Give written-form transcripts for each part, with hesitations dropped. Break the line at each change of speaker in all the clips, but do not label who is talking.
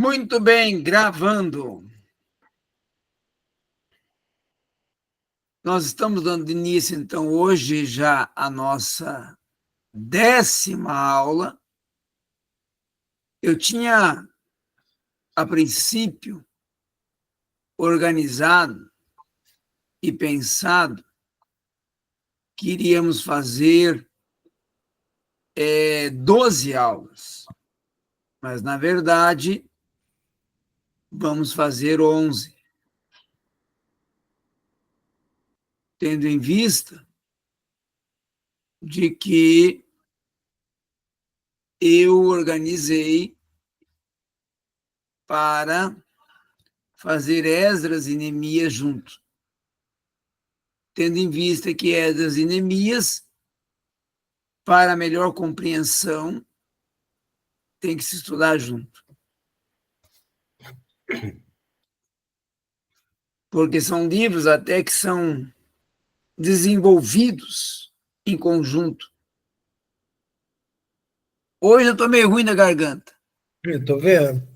Muito bem, gravando. Nós estamos dando início, então, hoje já a nossa 10ª aula. Eu tinha, a princípio, organizado e pensado que iríamos fazer 12 aulas, mas, na verdade, vamos fazer 11, tendo em vista de que eu organizei para fazer Esdras e Neemias juntos, tendo em vista que Esdras e Neemias, para melhor compreensão, tem que se estudar junto. Porque são livros até que são desenvolvidos em conjunto. Hoje eu estou meio ruim da garganta.
Eu tô vendo.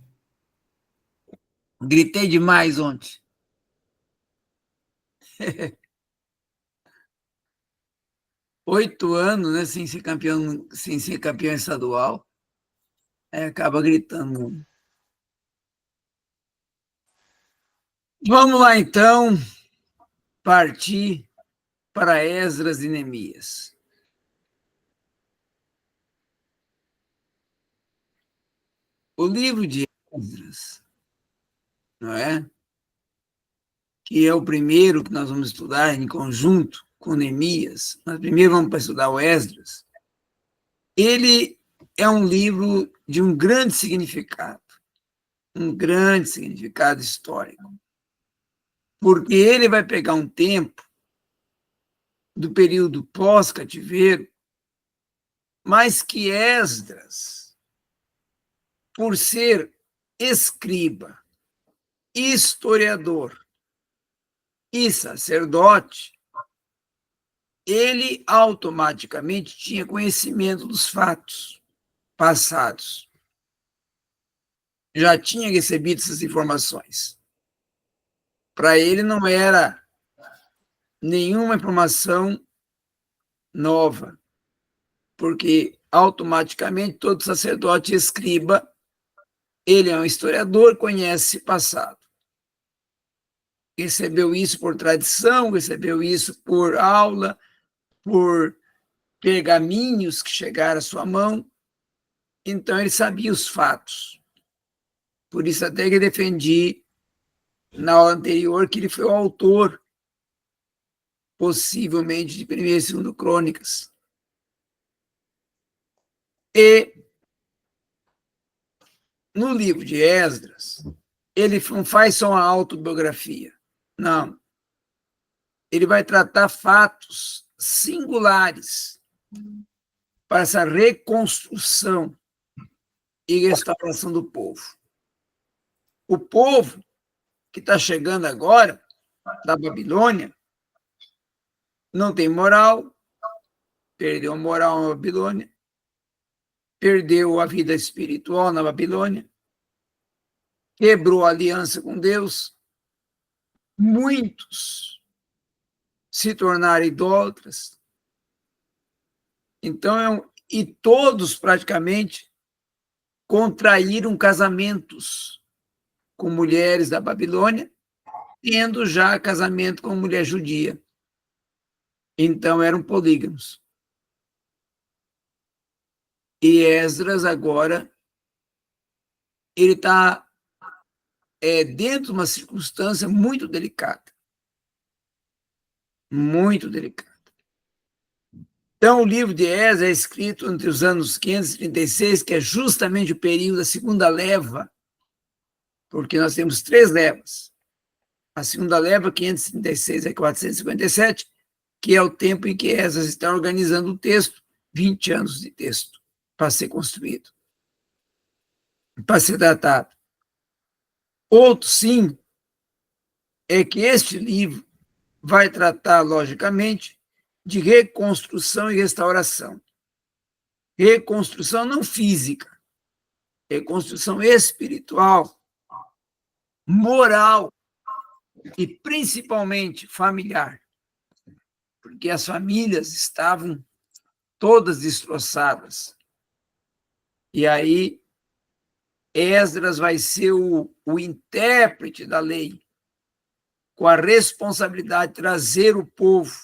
Gritei demais ontem. 8 anos, né, sem ser campeão estadual, acaba gritando. Vamos lá, então, partir para Esdras e Neemias. O livro de Esdras, não é? Que é o primeiro que nós vamos estudar em conjunto com Neemias, mas primeiro vamos para estudar o Esdras. Ele é um livro de um grande significado histórico, porque ele vai pegar um tempo do período pós-cativeiro, mas que Esdras, por ser escriba, historiador e sacerdote, ele automaticamente tinha conhecimento dos fatos passados. Já tinha recebido essas informações. Para ele não era nenhuma informação nova, porque automaticamente todo sacerdote e escriba, ele é um historiador, conhece passado. Recebeu isso por tradição, recebeu isso por aula, por pergaminhos que chegaram à sua mão. Então, ele sabia os fatos. Por isso, até que eu defendi na aula anterior que ele foi o autor, possivelmente, de 1ª e 2ª Crônicas. E, no livro de Esdras, ele não faz só uma autobiografia. Não. Ele vai tratar fatos singulares para essa reconstrução e restauração do povo. O povo que está chegando agora da Babilônia não tem moral, perdeu a moral na Babilônia, perdeu a vida espiritual na Babilônia, quebrou a aliança com Deus, muitos se tornaram idólatras. Então, e todos praticamente contraíram casamentos com mulheres da Babilônia, tendo já casamento com mulher judia. Então, eram polígamos. E Esdras agora, ele está dentro de uma circunstância muito delicada. Muito delicada. Então, o livro de Esdras é escrito entre os anos 536, que é justamente o período da segunda leva, porque nós temos 3 levas. A segunda leva, 536 a 457, que é o tempo em que Esdras está organizando o texto, 20 anos de texto para ser construído, para ser datado. Outro, sim, é que este livro vai tratar, logicamente, de reconstrução e restauração. Reconstrução não física, reconstrução espiritual, moral e principalmente familiar, porque as famílias estavam todas destroçadas. E aí Esdras vai ser o intérprete da lei, com a responsabilidade de trazer o povo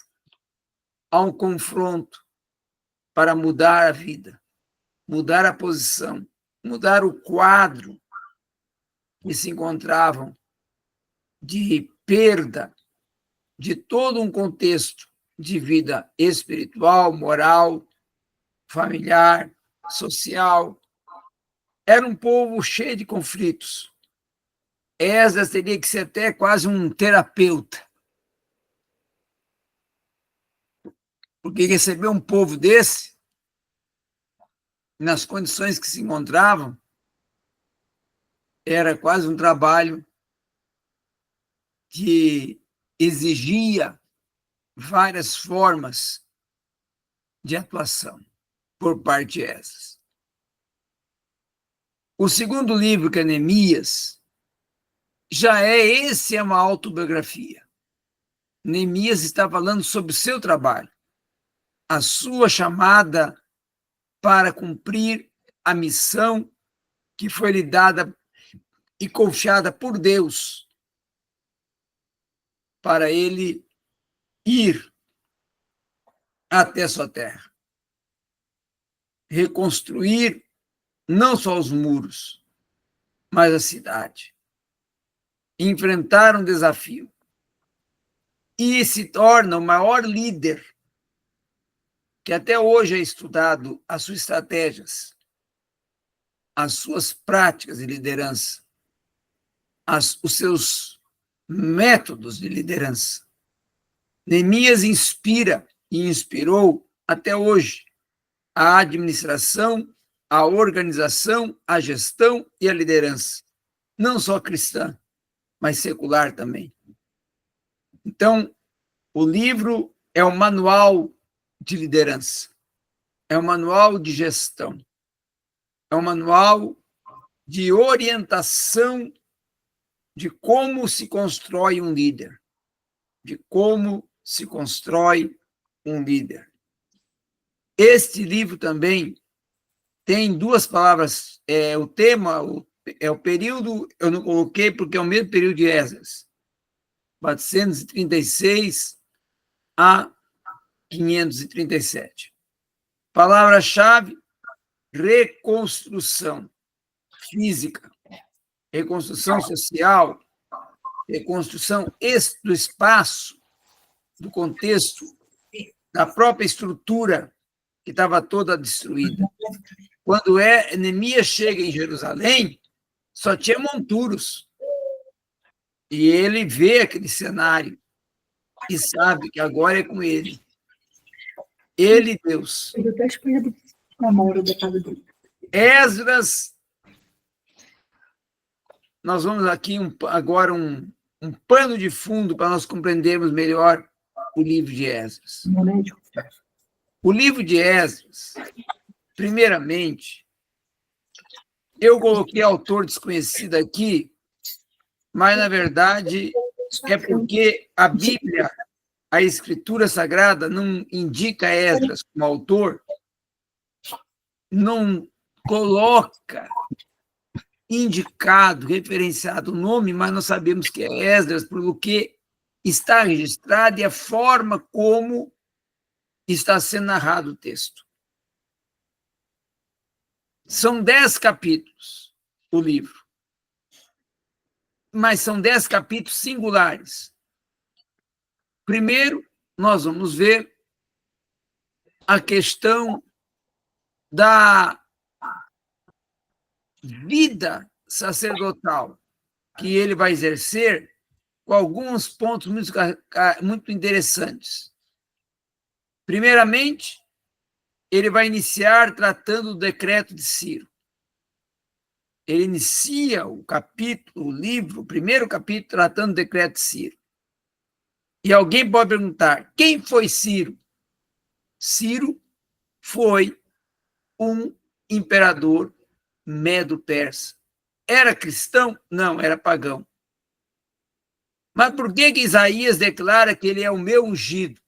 a um confronto para mudar a vida, mudar a posição, mudar o quadro que se encontravam de perda de todo um contexto de vida espiritual, moral, familiar, social. Era um povo cheio de conflitos. Esdras teria que ser até quase um terapeuta, porque receber um povo desse, nas condições que se encontravam, era quase um trabalho que exigia várias formas de atuação por parte de Esdras. O segundo livro, que é Neemias, já é uma autobiografia. Neemias está falando sobre o seu trabalho, a sua chamada para cumprir a missão que foi lhe dada e confiada por Deus para ele ir até sua terra, reconstruir não só os muros, mas a cidade, enfrentar um desafio e se torna o maior líder, que até hoje é estudado as suas estratégias, as suas práticas de liderança, os seus métodos de liderança. Neemias inspira e inspirou até hoje a administração, a organização, a gestão e a liderança, não só cristã, mas secular também. Então, o livro é um manual de liderança, é um manual de gestão, é um manual de orientação de como se constrói um líder, de como se constrói um líder. Este livro também tem duas palavras, o tema, é o período, eu não coloquei porque é o mesmo período de Esdras, 436 a 537. Palavra-chave, reconstrução física, reconstrução social, reconstrução do espaço, do contexto, da própria estrutura que estava toda destruída. Quando Neemias chega em Jerusalém, só tinha monturos. E ele vê aquele cenário e sabe que agora é com ele. Ele e Deus. Esdras, nós vamos aqui agora um pano de fundo para nós compreendermos melhor o livro de Esdras. O livro de Esdras, primeiramente, eu coloquei autor desconhecido aqui, mas, na verdade, é porque a Bíblia, a Escritura Sagrada, não indica Esdras como autor, não coloca indicado, referenciado o nome, mas nós sabemos que é Esdras, porque está registrado e a forma como está sendo narrado o texto. São 10 capítulos o livro, mas são 10 capítulos singulares. Primeiro, nós vamos ver a questão da vida sacerdotal que ele vai exercer, com alguns pontos muito interessantes. Primeiramente, ele vai iniciar tratando do decreto de Ciro. Ele inicia o livro, o primeiro capítulo, tratando do decreto de Ciro. E alguém pode perguntar, quem foi Ciro? Ciro foi um imperador Medo-Persa. Era cristão? Não, era pagão. Mas por que Isaías declara que ele é o meu ungido?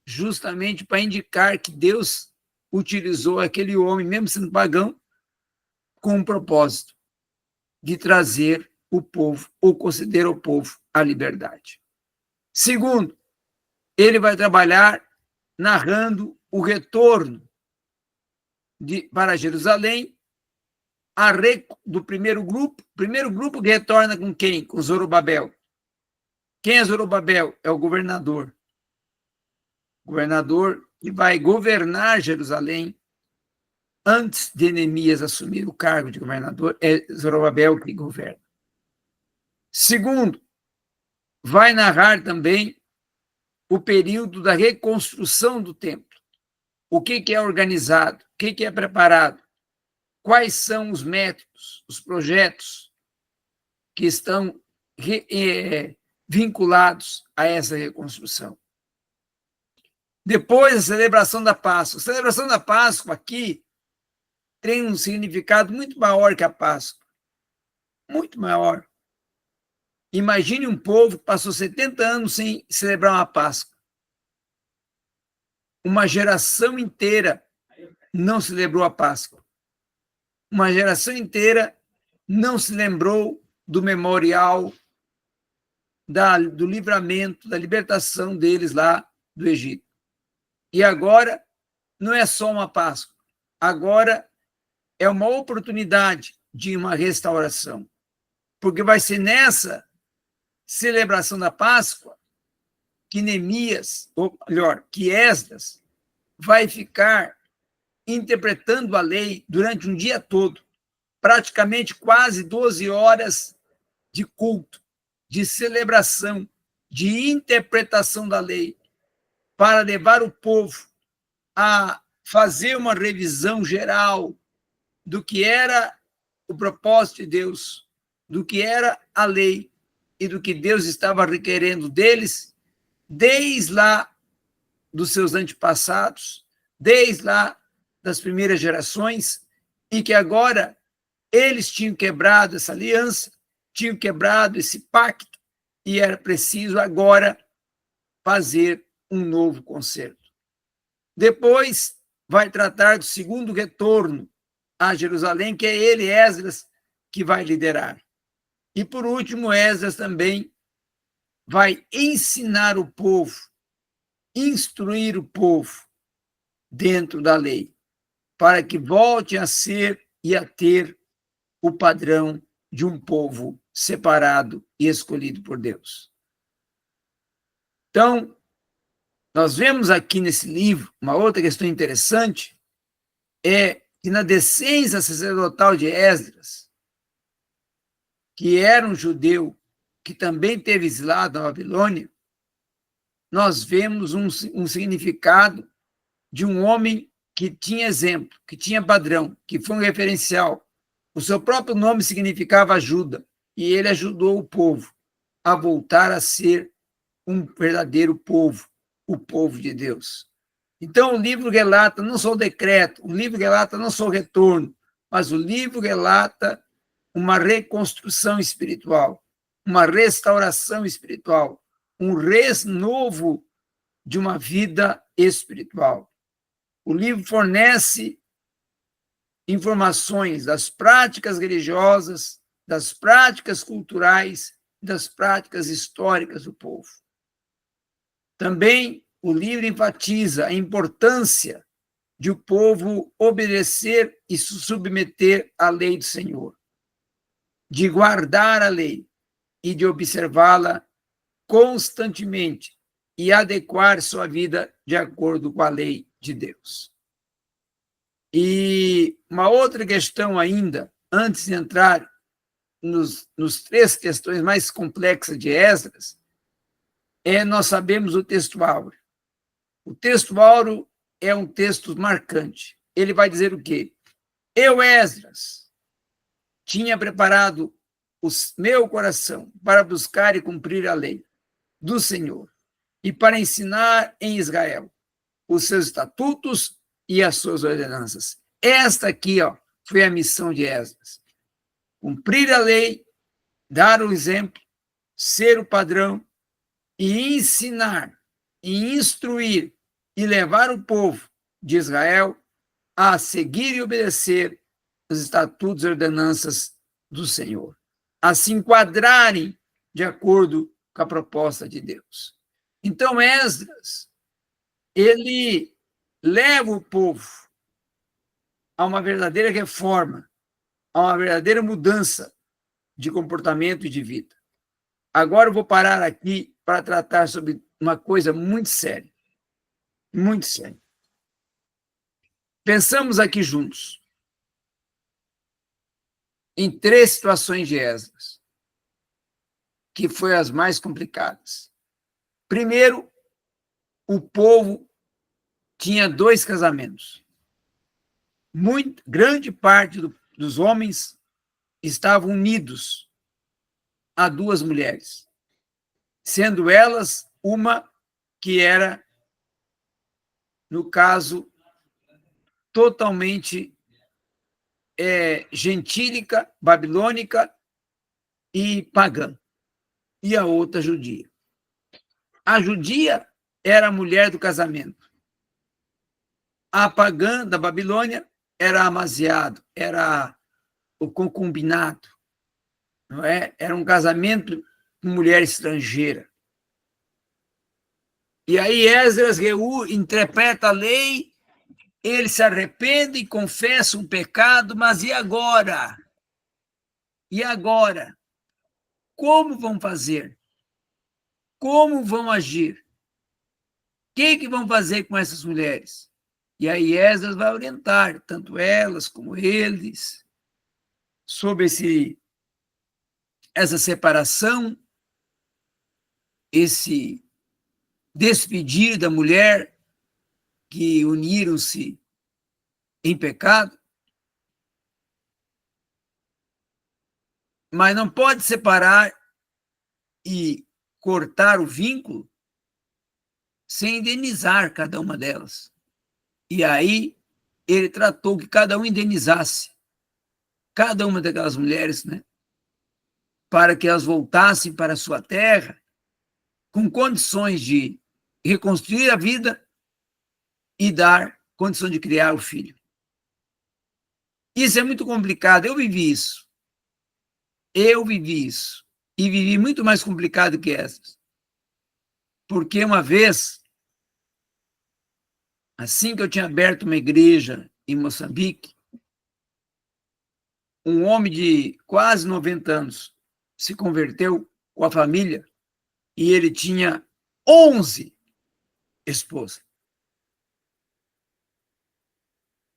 Justamente para indicar que Deus utilizou aquele homem, mesmo sendo pagão, com um propósito de trazer o povo, ou conceder ao povo a liberdade. Segundo, ele vai trabalhar narrando o retorno para Jerusalém do primeiro grupo. O primeiro grupo que retorna com quem? Com Zorobabel. Quem é Zorobabel? É o governador. O governador que vai governar Jerusalém antes de Neemias assumir o cargo de governador. É Zorobabel que governa. Segundo, vai narrar também o período da reconstrução do templo. O que é organizado? O que é preparado? Quais são os métodos, os projetos que estão vinculados a essa reconstrução? Depois, a celebração da Páscoa. A celebração da Páscoa aqui tem um significado muito maior que a Páscoa. Muito maior. Imagine um povo que passou 70 anos sem celebrar uma Páscoa. Uma geração inteira não celebrou a Páscoa. Uma geração inteira não se lembrou do memorial do livramento, da libertação deles lá do Egito. E agora não é só uma Páscoa. Agora é uma oportunidade de uma restauração. Porque vai ser nessa celebração da Páscoa que Neemias, ou melhor, que Esdras, vai ficar interpretando a lei durante um dia todo, praticamente quase 12 horas de culto, de celebração, de interpretação da lei, para levar o povo a fazer uma revisão geral do que era o propósito de Deus, do que era a lei e do que Deus estava requerendo deles, desde lá dos seus antepassados, desde lá das primeiras gerações, e que agora eles tinham quebrado essa aliança, tinham quebrado esse pacto, e era preciso agora fazer um novo concerto. Depois vai tratar do segundo retorno a Jerusalém, que é ele, Esdras, que vai liderar. E por último, Esdras também vai ensinar o povo, instruir o povo dentro da lei, para que volte a ser e a ter o padrão de um povo separado e escolhido por Deus. Então, nós vemos aqui nesse livro uma outra questão interessante, é que na decência sacerdotal de Esdras, que era um judeu que também teve exilado na Babilônia, nós vemos um significado de um homem que tinha exemplo, que tinha padrão, que foi um referencial. O seu próprio nome significava ajuda, e ele ajudou o povo a voltar a ser um verdadeiro povo, o povo de Deus. Então, o livro relata não só o decreto, o livro relata não só o retorno, mas o livro relata uma reconstrução espiritual, uma restauração espiritual, um renovo de uma vida espiritual. O livro fornece informações das práticas religiosas, das práticas culturais, das práticas históricas do povo. Também o livro enfatiza a importância de o povo obedecer e se submeter à lei do Senhor, de guardar a lei e de observá-la constantemente e adequar sua vida de acordo com a lei de Deus. E uma outra questão ainda, antes de entrar nos três questões mais complexas de Esdras, nós sabemos o texto áureo. O texto áureo é um texto marcante. Ele vai dizer o quê? Eu, Esdras, tinha preparado o meu coração para buscar e cumprir a lei do Senhor e para ensinar em Israel os seus estatutos e as suas ordenanças. Esta aqui, foi a missão de Esdras. Cumprir a lei, dar o exemplo, ser o padrão e ensinar, e instruir, e levar o povo de Israel a seguir e obedecer os estatutos e ordenanças do Senhor, a se enquadrarem de acordo com a proposta de Deus. Então, Esdras, ele leva o povo a uma verdadeira reforma, a uma verdadeira mudança de comportamento e de vida. Agora eu vou parar aqui para tratar sobre uma coisa muito séria. Muito séria. Pensamos aqui juntos em 3 situações de Esdras, que foram as mais complicadas. Primeiro, o povo tinha 2 casamentos. Grande parte dos homens estavam unidos a 2 mulheres, sendo elas uma que era, no caso, totalmente gentílica, babilônica e pagã, e a outra judia. A judia era a mulher do casamento. A pagã da Babilônia era amaziado, era o concubinato, não é? Era um casamento com mulher estrangeira. E aí Esdras interpreta a lei, ele se arrepende e confessa um pecado, mas e agora? E agora? Como vão fazer? Como vão agir? O que vão fazer com essas mulheres? E aí Esdras vai orientar, tanto elas como eles, sobre essa separação, esse despedir da mulher que uniram-se em pecado. Mas não pode separar e cortar o vínculo sem indenizar cada uma delas. E aí ele tratou que cada um indenizasse cada uma daquelas mulheres, né, para que elas voltassem para a sua terra com condições de reconstruir a vida e dar condição de criar o filho. Isso é muito complicado. Eu vivi isso. E vivi muito mais complicado que essas. Porque uma vez, assim que eu tinha aberto uma igreja em Moçambique, um homem de quase 90 anos se converteu com a família e ele tinha 11 esposas.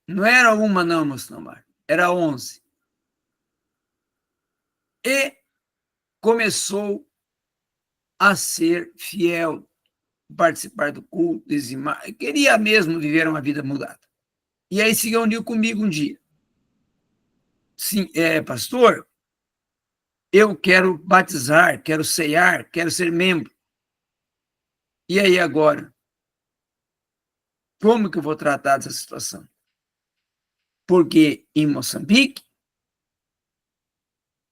Não era uma, não, moço Namar. Era 11. E começou a ser fiel, participar do culto, dizimar. Queria mesmo viver uma vida mudada. E aí se reuniu comigo um dia. Sim, pastor, eu quero batizar, quero ceiar, quero ser membro. E aí agora? Como que eu vou tratar dessa situação? Porque em Moçambique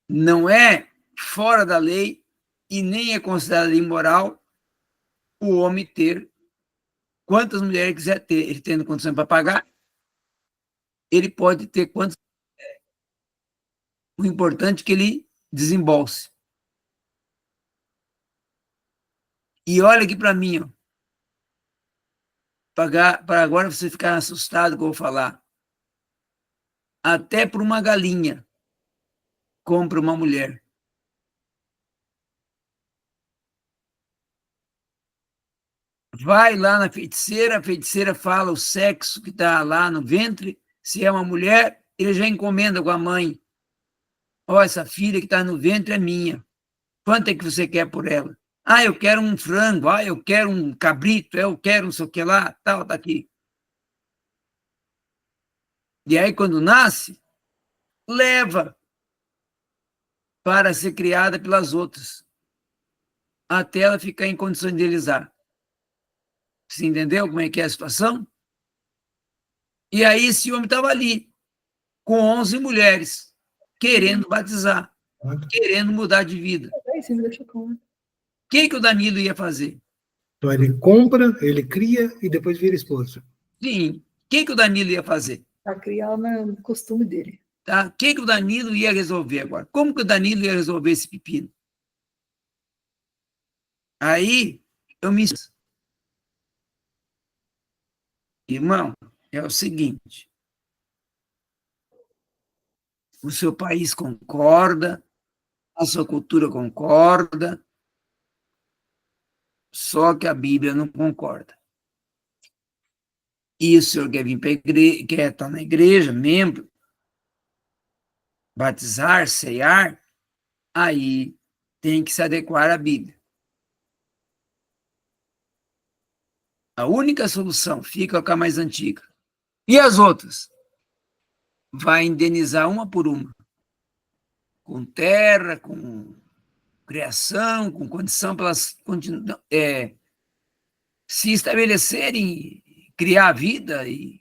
não é fora da lei e nem é considerado imoral o homem ter quantas mulheres quiser ter. Ele tendo condição para pagar, ele pode ter quantas. O importante é que ele desembolse. E olha aqui para mim, ó, para agora você ficar assustado com o que eu vou falar. Até por uma galinha compra uma mulher. Vai lá na feiticeira, a feiticeira fala o sexo que está lá no ventre, se é uma mulher, ele já encomenda com a mãe. Ó, essa filha que está no ventre é minha. Quanto é que você quer por ela? Ah, eu quero um frango, eu quero um cabrito, eu quero não sei o que lá, tal, tá aqui. E aí, quando nasce, leva para ser criada pelas outras, até ela ficar em condições de realizar. Você entendeu como é que é a situação? E aí esse homem estava ali, com 11 mulheres, querendo batizar, querendo mudar de vida. O que o Danilo ia fazer?
Então, ele compra, ele cria e depois vira esposa.
Sim. O que o Danilo ia fazer?
Para criar no costume dele.
Tá? O que o Danilo ia resolver agora? Como que o Danilo ia resolver esse pepino? Aí, eu me... Irmão, é o seguinte. O seu país concorda, a sua cultura concorda, só que a Bíblia não concorda. E o senhor quer vir para a igreja, quer estar na igreja, membro, batizar, ceiar, aí tem que se adequar à Bíblia. A única solução fica com a mais antiga. E as outras? Vai indenizar uma por uma. Com terra, com criação, com condição para elas se estabelecerem, criar vida e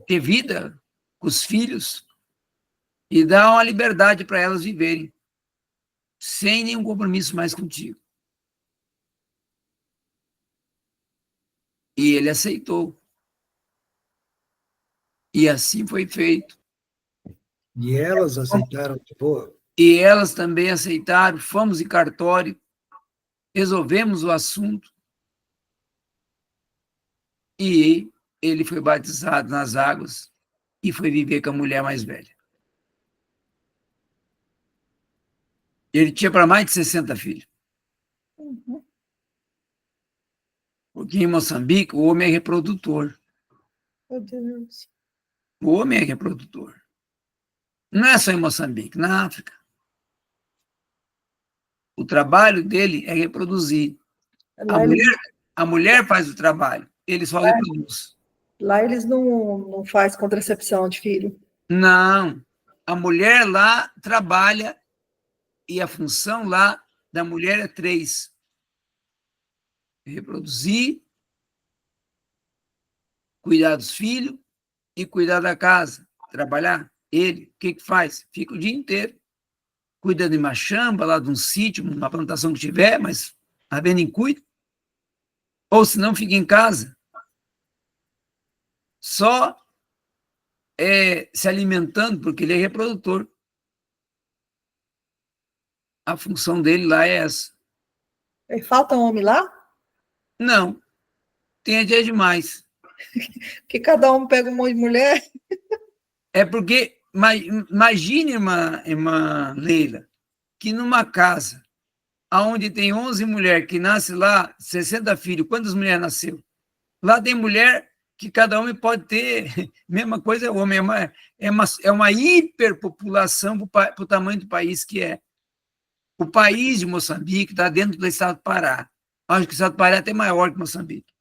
ter vida com os filhos e dar uma liberdade para elas viverem sem nenhum compromisso mais contigo. E ele aceitou. E assim foi feito.
E elas aceitaram de boa?
E elas também aceitaram, fomos em cartório, resolvemos o assunto, e ele foi batizado nas águas e foi viver com a mulher mais velha. Ele tinha para mais de 60 filhos. Porque em Moçambique o homem é reprodutor.
Meu Deus.
O homem é reprodutor. Não é só em Moçambique, na África. O trabalho dele é reproduzir. A mulher faz o trabalho, ele só reproduz.
Lá eles não fazem contracepção de filho.
Não. A mulher lá trabalha e a função lá da mulher é 3. Reproduzir, cuidar dos filhos e cuidar da casa. Trabalhar. Ele, o que faz? Fica o dia inteiro. Cuida de uma chamba lá de um sítio, uma plantação que tiver, mas a nem cuida. Ou se não, fica em casa. Só se alimentando, porque ele é reprodutor. A função dele lá é essa.
E falta homem lá?
Não. Tem dia demais.
Que cada um pega uma mulher.
É porque, imagine, irmã Leila, que numa casa onde tem 11 mulheres, que nasce lá 60 filhos, quantas mulheres nasceu? Lá tem mulher que cada homem pode ter, mesma coisa é o homem, é uma hiperpopulação para o tamanho do país que é. O país de Moçambique está dentro do estado do Pará. Acho que o estado do Pará é até maior que Moçambique.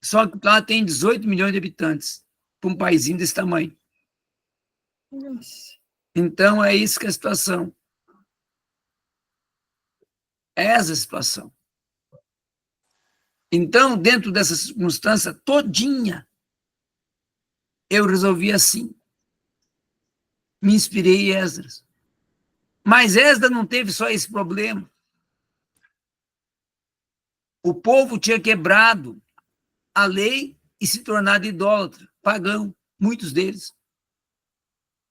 Só que lá tem 18 milhões de habitantes, para um paísinho desse tamanho.
Nossa.
Então, é isso que é a situação. É essa a situação. Então, dentro dessa circunstância todinha, eu resolvi assim. Me inspirei em Esdras. Mas Esdras não teve só esse problema. O povo tinha quebrado a lei e se tornado idólatra, pagão, muitos deles.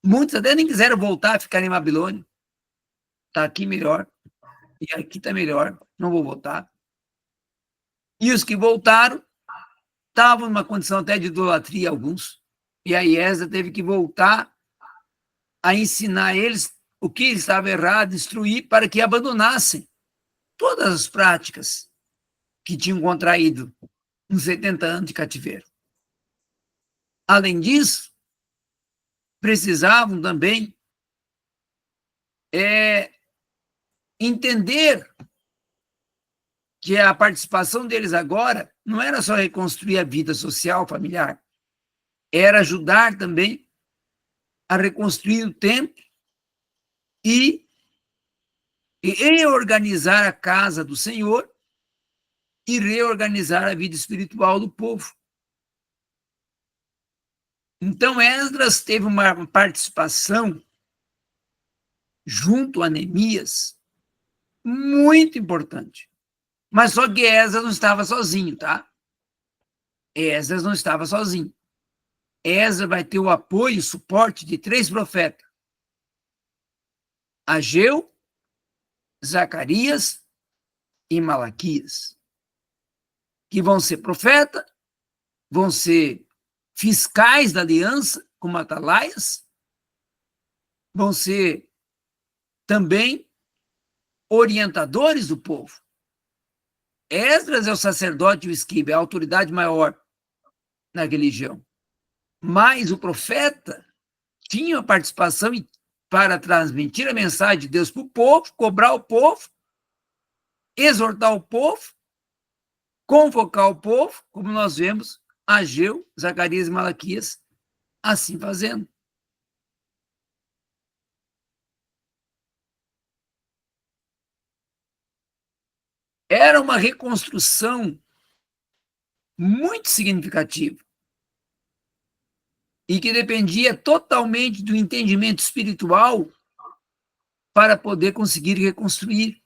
Muitos até nem quiseram voltar a ficar em Babilônia. Está aqui melhor. E aqui está melhor. Não vou voltar. E os que voltaram estavam numa condição até de idolatria, alguns. E aí Esdras teve que voltar a ensinar eles o que estava errado, instruir para que abandonassem todas as práticas que tinham contraído uns 70 anos de cativeiro. Além disso, precisavam também entender que a participação deles agora não era só reconstruir a vida social, familiar, era ajudar também a reconstruir o templo e reorganizar a casa do Senhor e reorganizar a vida espiritual do povo. Então, Esdras teve uma participação junto a Neemias muito importante. Mas só que Esdras não estava sozinho, tá? Esdras não estava sozinho. Esdras vai ter o apoio e suporte de 3 profetas: Ageu, Zacarias e Malaquias, que vão ser profeta, vão ser fiscais da aliança, como atalaias, vão ser também orientadores do povo. Esdras é o sacerdote e o escriba, é a autoridade maior na religião. Mas o profeta tinha participação para transmitir a mensagem de Deus para o povo, cobrar o povo, exortar o povo, convocar o povo, como nós vemos Ageu, Zacarias e Malaquias assim fazendo. Era uma reconstrução muito significativa e que dependia totalmente do entendimento espiritual para poder conseguir reconstruir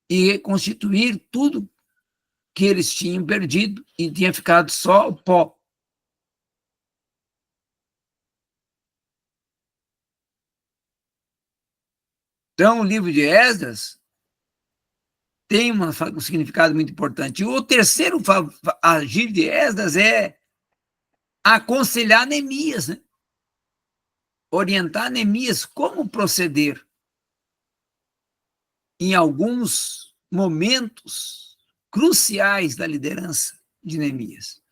e reconstituir tudo que eles tinham perdido e tinha ficado só o pó. Então, o livro de Esdras tem um significado muito importante. E o terceiro agir de Esdras é aconselhar Neemias, né? Orientar Neemias como proceder em alguns momentos cruciais da liderança de Neemias.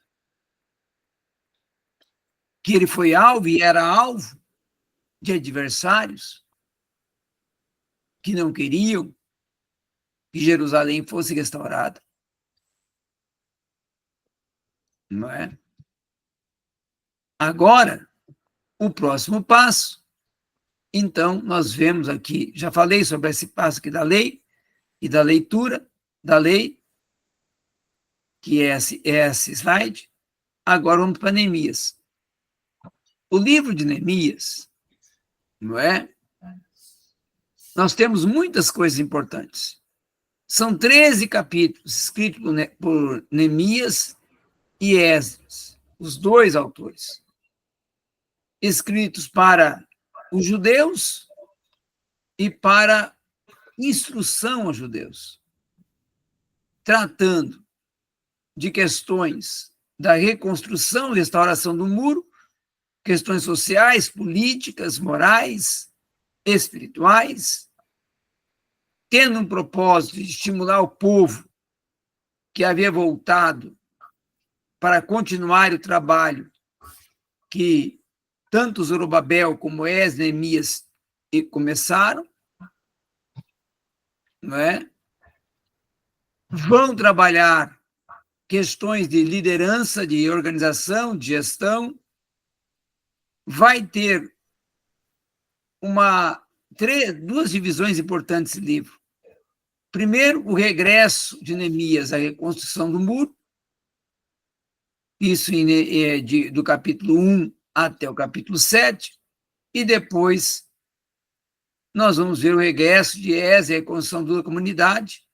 Que ele foi alvo e era alvo de adversários que não queriam que Jerusalém fosse restaurada. Não é? Agora, o próximo passo. Então, nós vemos aqui, já falei sobre esse passo aqui da lei e da leitura da lei, que é esse slide. Agora vamos para Neemias. O livro de Neemias, não é? Nós temos muitas coisas importantes. São 13 capítulos escritos por Neemias e Esdras, os 2 autores, escritos para os judeus e para instrução aos judeus, tratando de questões da reconstrução e restauração do muro, questões sociais, políticas, morais, espirituais, tendo um propósito de estimular o povo que havia voltado para continuar o trabalho que tanto Zorobabel como Esdras, Neemias começaram, não é? Vão trabalhar questões de liderança, de organização, de gestão. Vai ter duas divisões importantes desse livro. Primeiro, o regresso de Neemias à reconstrução do muro, isso do capítulo 1 até o capítulo 7, e depois nós vamos ver o regresso de Esdras e a reconstrução da comunidade,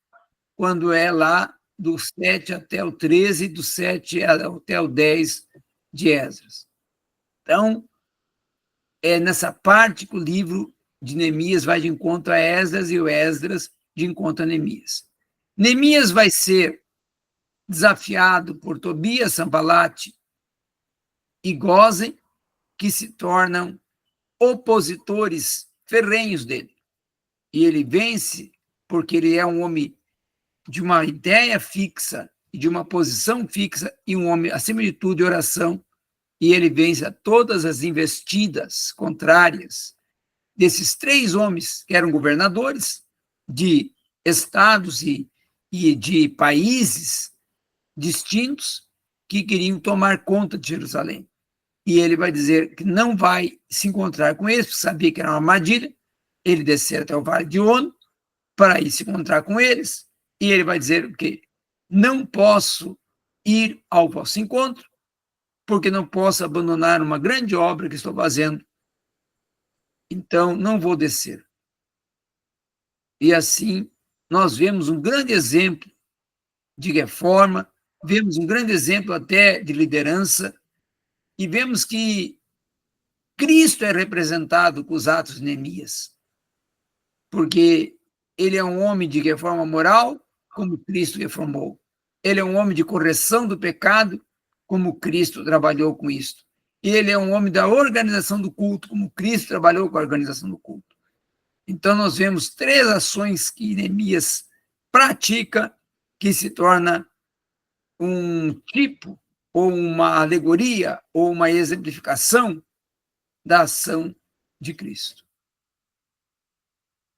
quando é lá do 7 até o 13, do 7 até o 10 de Esdras. Então, é nessa parte que o livro de Neemias vai de encontro a Esdras e o Esdras de encontro a Neemias. Neemias vai ser desafiado por Tobias, Sanbalate e Gósen, que se tornam opositores ferrenhos dele. E ele vence porque ele é um homem de uma ideia fixa e de uma posição fixa e um homem, acima de tudo, de oração, e ele vence a todas as investidas contrárias desses 3 homens que eram governadores de estados e de países distintos que queriam tomar conta de Jerusalém. E ele vai dizer que não vai se encontrar com eles, porque sabia que era uma armadilha. Ele descer até o Vale de Ono para ir se encontrar com eles, e ele vai dizer que não posso ir ao vosso encontro, porque não posso abandonar uma grande obra que estou fazendo. Então, não vou descer. E assim, nós vemos um grande exemplo de reforma, vemos um grande exemplo até de liderança, e vemos que Cristo é representado com os atos de Neemias, porque ele é um homem de reforma moral, como Cristo reformou. Ele é um homem de correção do pecado, como Cristo trabalhou com isso. E ele é um homem da organização do culto, como Cristo trabalhou com a organização do culto. Então, nós vemos 3 ações que Neemias pratica, que se torna um tipo, ou uma alegoria, ou uma exemplificação da ação de Cristo.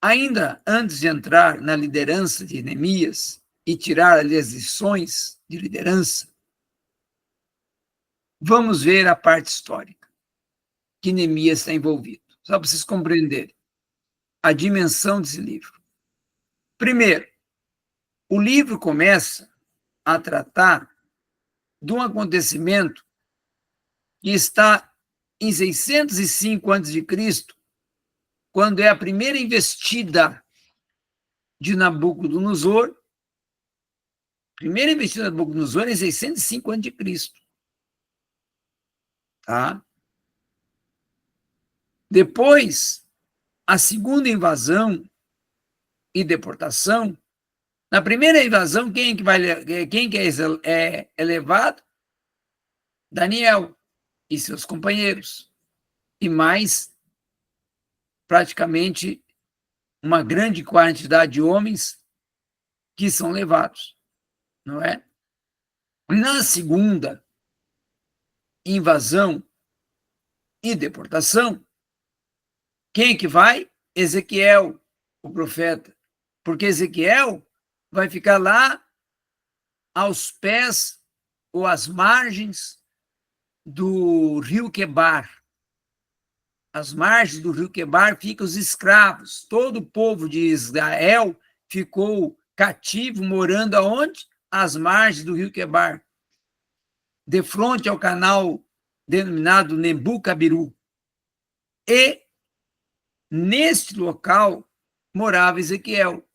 Ainda antes de entrar na liderança de Neemias e tirar ali as lições de liderança, vamos ver a parte histórica que Neemias está envolvido, só para vocês compreenderem a dimensão desse livro. Primeiro, o livro começa a tratar de um acontecimento que está em 605 a.C., quando é a primeira investida de Nabucodonosor. A primeira investida de Nabucodonosor é em 605 a.C. Tá? Depois, a segunda invasão e deportação. Na primeira invasão, quem que é levado? Daniel e seus companheiros. E mais, praticamente, uma grande quantidade de homens que são levados, não é? Na segunda invasão e deportação, quem que vai? Ezequiel, o profeta. Porque Ezequiel vai ficar lá aos pés ou às margens do rio Quebar. Às margens do rio Quebar ficam os escravos. Todo o povo de Israel ficou cativo, morando aonde? Às margens do rio Quebar, de frente ao canal denominado Nembu-Cabiru. E neste local morava Ezequiel,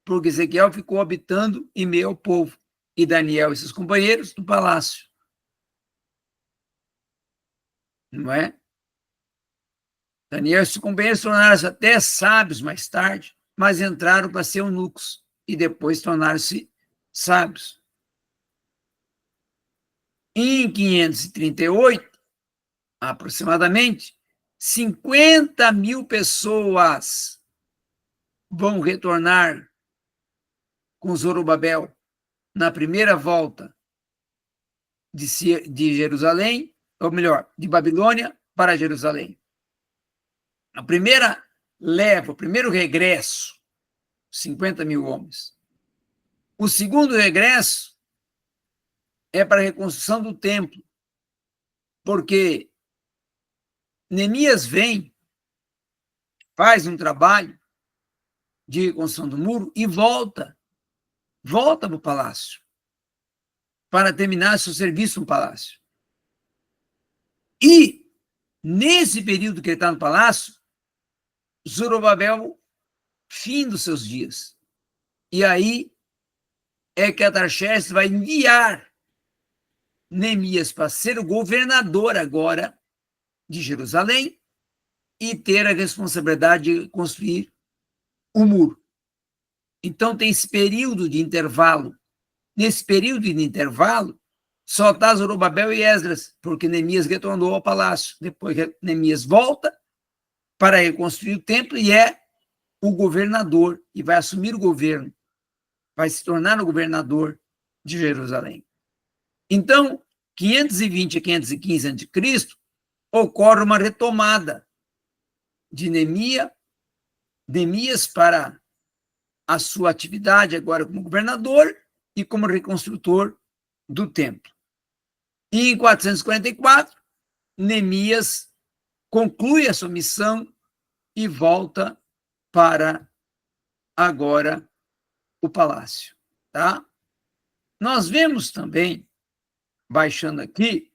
porque Ezequiel ficou habitando em meio ao povo, e Daniel e seus companheiros no palácio. Não é? Daniel e seus companheiros tornaram-se até sábios mais tarde, mas entraram para ser eunucos e depois tornaram-se sábios. Em 538, aproximadamente, 50.000 pessoas vão retornar com Zorobabel na primeira volta de Jerusalém, ou melhor, de Babilônia para Jerusalém. A primeira leva, o primeiro regresso, 50.000 homens. O segundo regresso é para a reconstrução do templo, porque Neemias vem, faz um trabalho de reconstrução do muro e volta para o palácio, para terminar seu serviço no palácio. E, nesse período que ele está no palácio, Zorobabel, fim dos seus dias. E aí é que Artaxerxes vai enviar Neemias para ser o governador agora de Jerusalém e ter a responsabilidade de construir o muro. Então tem esse período de intervalo. Nesse período de intervalo, só está Zorobabel e Esdras, porque Neemias retornou ao palácio. Depois Neemias volta para reconstruir o templo e é o governador, e vai assumir o governo, vai se tornar o governador de Jerusalém. Então, 520 a 515 a.C., ocorre uma retomada de Neemias para a sua atividade agora como governador e como reconstrutor do templo. E em 444, Neemias conclui a sua missão e volta para agora o palácio, tá? Nós vemos também, baixando aqui,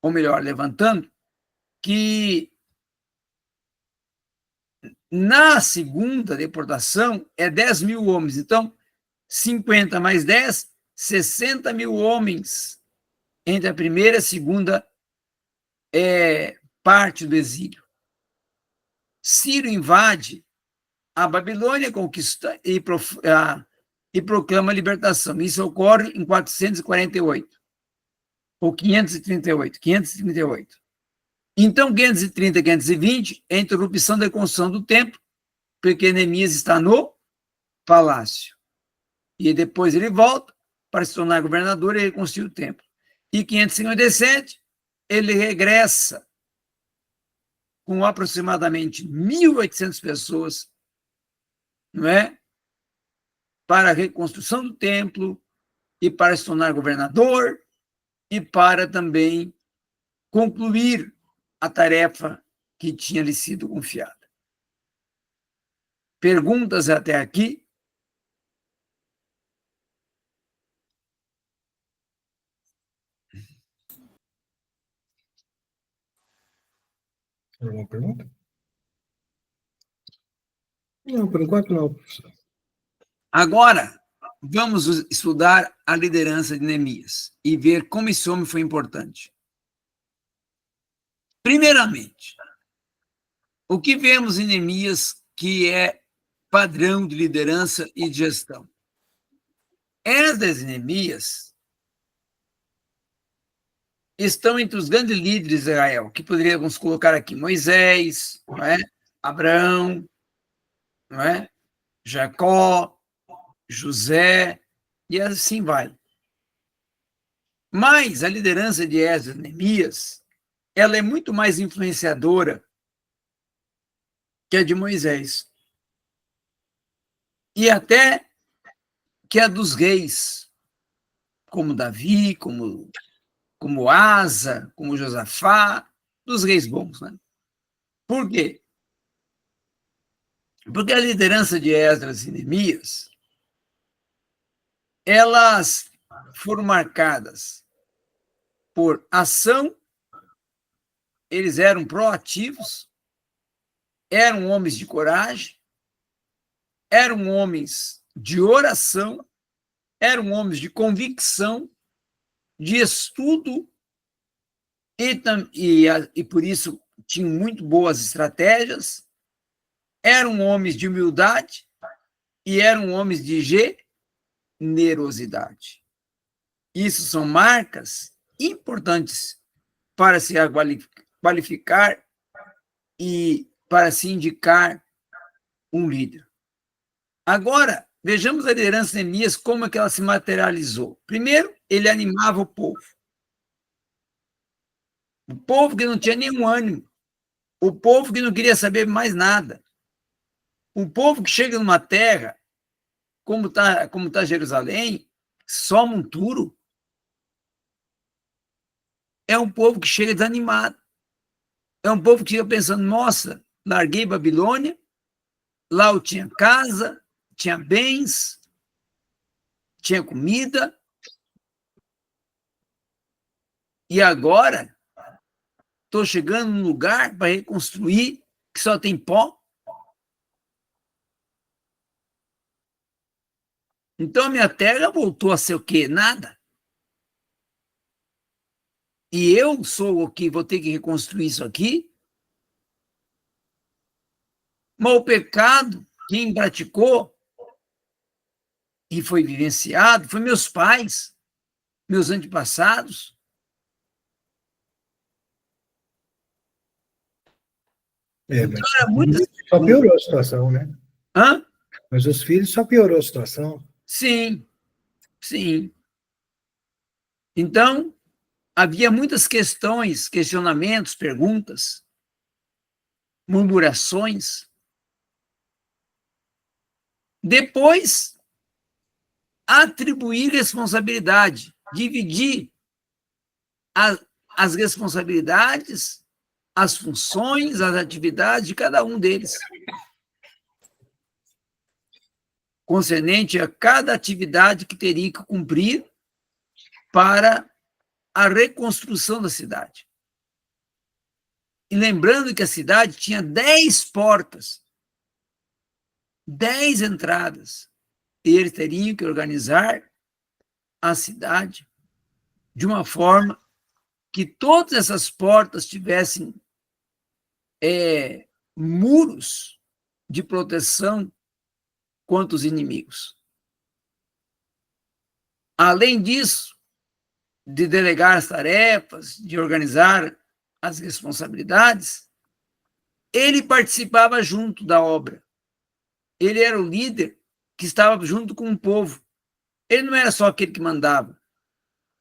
ou melhor, levantando, que na segunda deportação é 10 mil homens. Então, 50 mais 10, 60 mil homens entre a primeira e a segunda parte do exílio. Ciro invade a Babilônia, conquista e proclama a libertação. Isso ocorre em 448, ou 538. Então, 530 e 520 é a interrupção da construção do templo, porque Neemias está no palácio. E depois ele volta para se tornar governador e reconstruir o templo. E 557, ele regressa com aproximadamente 1.800 pessoas, não é? Para a reconstrução do templo e para se tornar governador e para também concluir a tarefa que tinha lhe sido confiada. Perguntas até aqui?
Alguma pergunta? Não, por enquanto não, professor.
Agora, vamos estudar a liderança de Neemias e ver como esse homem foi importante. Primeiramente, o que vemos em Neemias que é padrão de liderança e de gestão? Esdras e Neemias estão entre os grandes líderes de Israel, que poderíamos colocar aqui Moisés, não é? Abraão, não é? Jacó, José, e assim vai. Mas a liderança de Esdras e Neemias, ela é muito mais influenciadora que a de Moisés. E até que a dos reis, como Davi, como Asa, como Josafá, dos reis bons, né? Por quê? Porque a liderança de Esdras e Neemias, elas foram marcadas por ação, eles eram proativos, eram homens de coragem, eram homens de oração, eram homens de convicção, de estudo, e por isso tinham muito boas estratégias, eram homens de humildade e eram homens de generosidade. Isso são marcas importantes para se qualificar e para se indicar um líder. Agora, vejamos a liderança de Neemias, como é que ela se materializou. Primeiro, ele animava o povo. O povo que não tinha nenhum ânimo. O povo que não queria saber mais nada. O povo que chega numa terra, como tá Jerusalém, só monturo, é um povo que chega desanimado. É um povo que chega pensando, nossa, larguei Babilônia, lá eu tinha casa, tinha bens, tinha comida, e agora estou chegando num lugar para reconstruir que só tem pó. Então a minha terra voltou a ser o quê? Nada. E eu sou o que vou ter que reconstruir isso aqui? Mas o pecado, quem praticou e foi vivenciado, foi meus pais, meus antepassados.
Mas
Então, era muito...
só piorou a situação, né?
Hã?
Mas os filhos só piorou a situação.
Sim, sim. Então, havia muitas questões, questionamentos, perguntas, murmurações. Depois, atribuir responsabilidade, dividir as responsabilidades, as funções, as atividades de cada um deles, concernente a cada atividade que teria que cumprir para a reconstrução da cidade. E lembrando que a cidade tinha 10 portas, 10 entradas, e eles teriam que organizar a cidade de uma forma que todas essas portas tivessem muros de proteção contra os inimigos. Além disso, de delegar as tarefas, de organizar as responsabilidades, ele participava junto da obra. Ele era o líder que estava junto com o povo. Ele não era só aquele que mandava.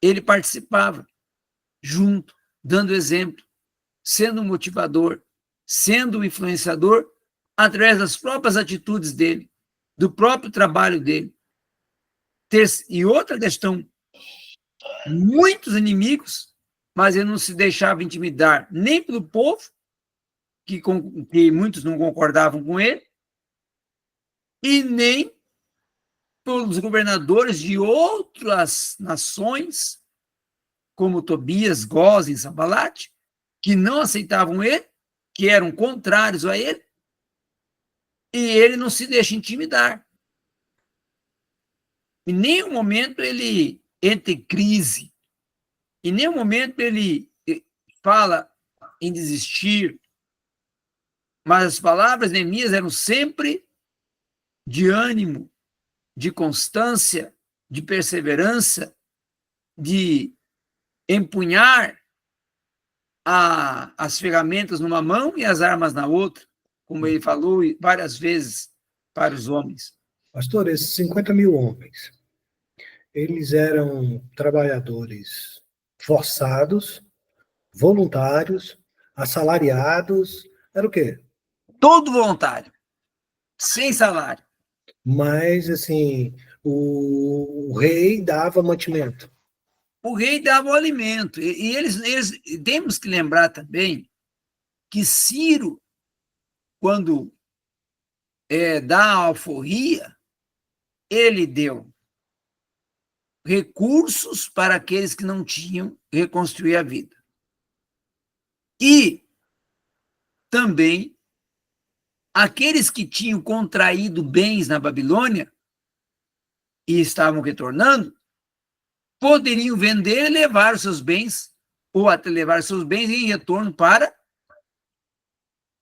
Ele participava junto, dando exemplo, sendo um motivador, sendo um influenciador através das próprias atitudes dele, do próprio trabalho dele. E outra questão, muitos inimigos, mas ele não se deixava intimidar nem pelo povo, que muitos não concordavam com ele, e nem pelos governadores de outras nações, como Tobias, Gósen, Sanbalat, que não aceitavam ele, que eram contrários a ele, e ele não se deixa intimidar. Em nenhum momento ele entra em crise, em nenhum momento ele fala em desistir, mas as palavras de Neemias eram sempre de ânimo, de constância, de perseverança, de empunhar as ferramentas numa mão e as armas na outra, como ele falou várias vezes para os homens.
Pastor, esses 50 mil homens, eles eram trabalhadores forçados, voluntários, assalariados, era o quê?
Todo voluntário, sem salário.
Mas, assim, o rei dava mantimento.
O rei dava o alimento. E eles temos que lembrar também que Ciro, quando dá a alforria, ele deu recursos para aqueles que não tinham reconstruir a vida. E também aqueles que tinham contraído bens na Babilônia e estavam retornando, poderiam vender e levar os seus bens, ou até levar os seus bens em retorno para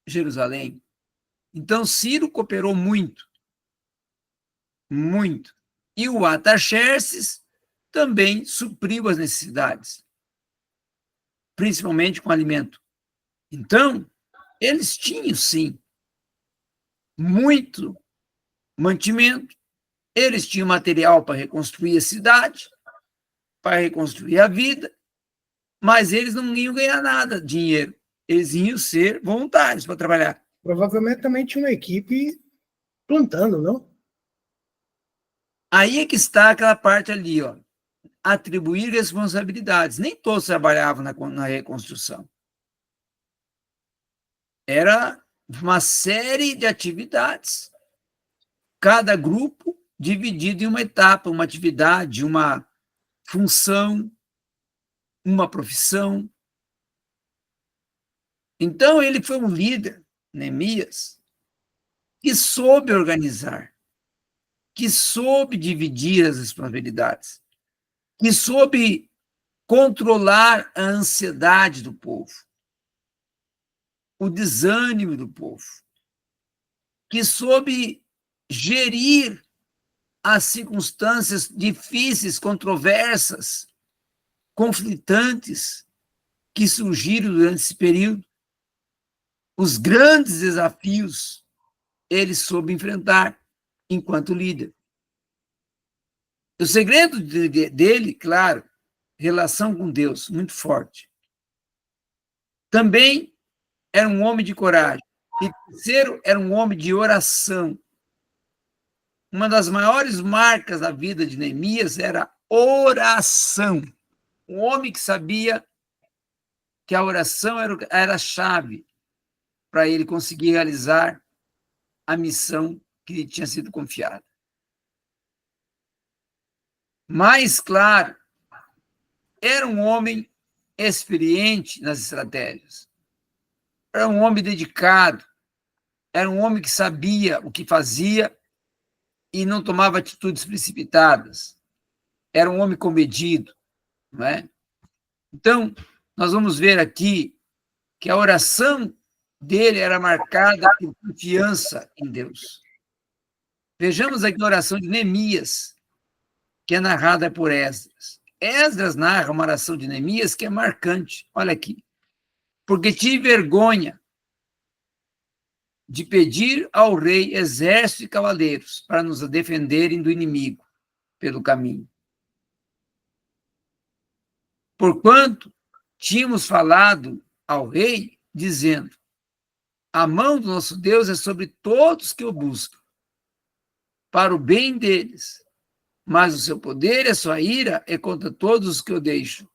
Jerusalém. Então, Ciro cooperou muito, muito. E o Artaxerxes também supriu as necessidades, principalmente com alimento. Então, eles tinham, sim, muito mantimento, eles tinham material para reconstruir a cidade, para reconstruir a vida, mas eles não iam ganhar nada, dinheiro. Eles iam ser voluntários para trabalhar.
Provavelmente também tinha uma equipe plantando, não?
Aí é que está aquela parte ali, ó, atribuir responsabilidades. Nem todos trabalhavam na reconstrução. Era uma série de atividades, cada grupo dividido em uma etapa, uma atividade, uma função, uma profissão. Então, ele foi um líder, Neemias, que soube organizar, que soube dividir as responsabilidades, que soube controlar a ansiedade do povo, o desânimo do povo, que soube gerir as circunstâncias difíceis, controversas, conflitantes que surgiram durante esse período. Os grandes desafios ele soube enfrentar enquanto líder. O segredo dele, claro, relação com Deus, muito forte. Também era um homem de coragem. E terceiro, era um homem de oração. Uma das maiores marcas da vida de Neemias era oração. Um homem que sabia que a oração era a chave para ele conseguir realizar a missão que lhe tinha sido confiada. Mas, claro, era um homem experiente nas estratégias. era um homem dedicado, era um homem que sabia o que fazia e não tomava atitudes precipitadas. Era um homem comedido, não é? Então, nós vamos ver aqui que a oração dele era marcada por confiança em Deus. Vejamos aqui a oração de Neemias, que é narrada por Esdras. Esdras narra uma oração de Neemias que é marcante. Olha aqui. Porque tive vergonha de pedir ao rei exército e cavaleiros para nos defenderem do inimigo pelo caminho. Porquanto tínhamos falado ao rei, dizendo: a mão do nosso Deus é sobre todos que o buscam, para o bem deles, mas o seu poder e a sua ira é contra todos os que o deixam.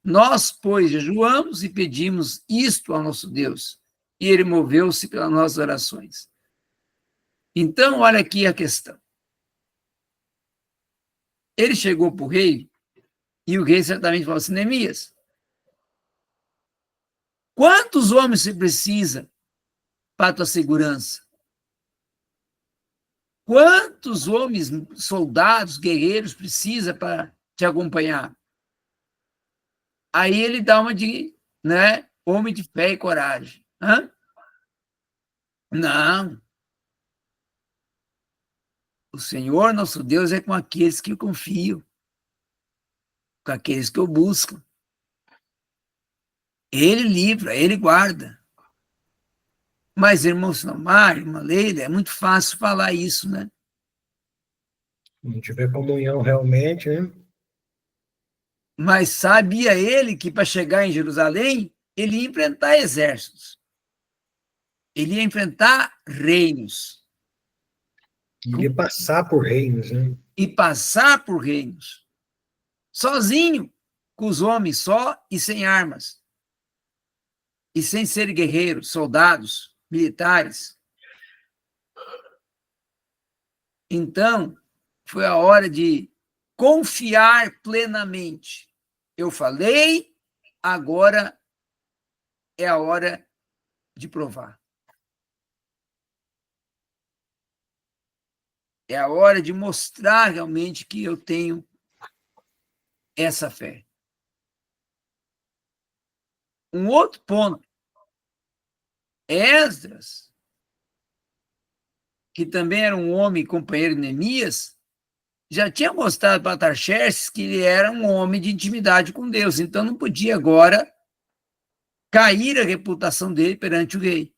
Nós, pois, jejuamos e pedimos isto ao nosso Deus, e ele moveu-se pelas nossas orações. Então, olha aqui a questão. Ele chegou para o rei, e o rei certamente falou assim: Neemias, quantos homens você precisa para a tua segurança? Quantos homens, soldados, guerreiros precisa para te acompanhar? Aí ele dá uma de, né, homem de fé e coragem. Hã? Não. O Senhor, nosso Deus, é com aqueles que o confiam, com aqueles que o buscam. Ele livra, ele guarda. Mas, irmão Sinomar, irmã Leila, é muito fácil falar isso, né?
Se não tiver comunhão realmente, né?
Mas sabia ele que para chegar em Jerusalém, ele ia enfrentar exércitos. Ele ia enfrentar reinos.
Ele ia passar por reinos, né?
E passar por reinos. Sozinho, com os homens só e sem armas. E sem ser guerreiros, soldados, militares. Então, foi a hora de confiar plenamente. Eu falei, agora é a hora de provar. É a hora de mostrar realmente que eu tenho essa fé. Um outro ponto. Esdras, que também era um homem companheiro de Neemias, já tinha mostrado para Artaxerxes que ele era um homem de intimidade com Deus, então não podia agora cair a reputação dele perante o rei.